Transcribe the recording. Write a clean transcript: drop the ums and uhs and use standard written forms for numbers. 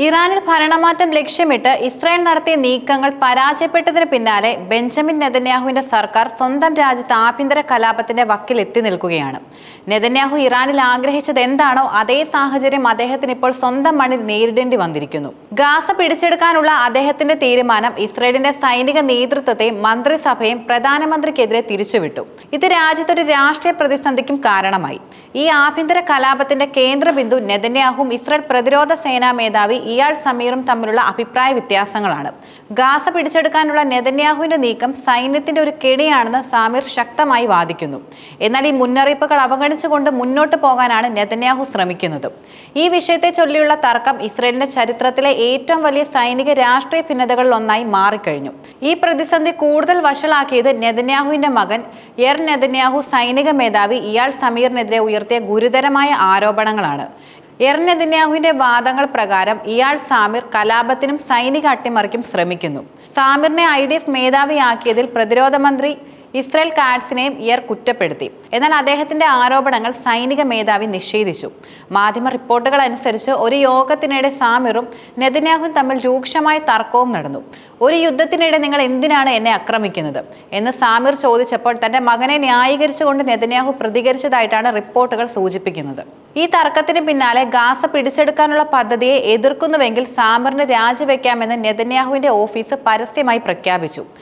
ഇറാനിൽ ഭരണമാറ്റം ലക്ഷ്യമിട്ട് ഇസ്രായേൽ നടത്തിയ നീക്കങ്ങൾ പരാജയപ്പെട്ടതിന് പിന്നാലെ ബെഞ്ചമിൻ നെതന്യാഹുവിന്റെ സർക്കാർ സ്വന്തം രാജ്യത്ത് ആഭ്യന്തര കലാപത്തിന്റെ വക്കിൽ എത്തി നിൽക്കുകയാണ്. നെതന്യാഹു ഇറാനിൽ ആഗ്രഹിച്ചത് എന്താണോ അതേ സാഹചര്യം അദ്ദേഹത്തിന് ഇപ്പോൾ സ്വന്തം മണ്ണിൽ നേരിടേണ്ടി വന്നിരിക്കുന്നു. ഗാസ പിടിച്ചെടുക്കാനുള്ള അദ്ദേഹത്തിന്റെ തീരുമാനം ഇസ്രായേലിന്റെ സൈനിക നേതൃത്വത്തെയും മന്ത്രിസഭയും പ്രധാനമന്ത്രിക്കെതിരെ തിരിച്ചുവിട്ടു. ഇത് രാജ്യത്തൊരു രാഷ്ട്രീയ പ്രതിസന്ധിക്കും കാരണമായി. ഈ ആഭ്യന്തര കലാപത്തിന്റെ കേന്ദ്രബിന്ദു നെതന്യാഹുവും ഇസ്രായേൽ പ്രതിരോധ സേനാ മേധാവി ഇയാൾ സമീറും തമ്മിലുള്ള അഭിപ്രായ വ്യത്യാസങ്ങളാണ്. ഗാസ പിടിച്ചെടുക്കാനുള്ള നെതന്യാഹുവിന്റെ നീക്കം സൈന്യത്തിന്റെ ഒരു കെണിയാണെന്ന് സമീർ ശക്തമായി വാദിക്കുന്നു. എന്നാൽ ഈ മുന്നറിയിപ്പുകൾ അവഗണിച്ചുകൊണ്ട് മുന്നോട്ട് പോകാനാണ് നെതന്യാഹു ശ്രമിക്കുന്നത്. ഈ വിഷയത്തെ ചൊല്ലിയുള്ള തർക്കം ഇസ്രായേലിന്റെ ചരിത്രത്തിലെ ഏറ്റവും വലിയ സൈനിക രാഷ്ട്രീയ ഭിന്നതകളിൽ ഒന്നായി മാറിക്കഴിഞ്ഞു. ഈ പ്രതിസന്ധി കൂടുതൽ വഷളാക്കിയത് നെതന്യാഹുവിന്റെ മകൻ യർ നെതന്യാഹു സൈനിക മേധാവി ഇയാൾ സമീറിനെതിരെ ഉയർത്തിയ ഗുരുതരമായ ആരോപണങ്ങളാണ്. യർ നെതന്യാഹുവിന്റെ വാദങ്ങൾ പ്രകാരം ഇയാൾ സമീർ കലാപത്തിനും സൈനിക അട്ടിമറിക്കും ശ്രമിക്കുന്നു. സമീറിനെ IDF മേധാവിയാക്കിയതിൽ പ്രതിരോധ മന്ത്രി ഇസ്രായേൽ കാറ്റ്സിനെയും ഇയർ കുറ്റപ്പെടുത്തി. എന്നാൽ അദ്ദേഹത്തിന്റെ ആരോപണങ്ങൾ സൈനിക മേധാവി നിഷേധിച്ചു. മാധ്യമ റിപ്പോർട്ടുകൾ അനുസരിച്ച് ഒരു യോഗത്തിനിടെ സമീറും നെതന്യാഹുവും തമ്മിൽ രൂക്ഷമായ തർക്കവും നടന്നു. ഒരു യുദ്ധത്തിനിടെ നിങ്ങൾ എന്തിനാണ് എന്നെ ആക്രമിക്കുന്നത് എന്ന് സമീർ ചോദിച്ചപ്പോൾ തന്റെ മകനെ ന്യായീകരിച്ചുകൊണ്ട് നെതന്യാഹു പ്രതികരിച്ചതായിട്ടാണ് റിപ്പോർട്ടുകൾ സൂചിപ്പിക്കുന്നത്. ഈ തർക്കത്തിന് പിന്നാലെ ഗാസ പിടിച്ചെടുക്കാനുള്ള പദ്ധതിയെ എതിർക്കുന്നുവെങ്കിൽ സമീറിന് രാജിവെക്കാമെന്ന് നെതന്യാഹുവിന്റെ ഓഫീസ് പരസ്യമായി പ്രഖ്യാപിച്ചു.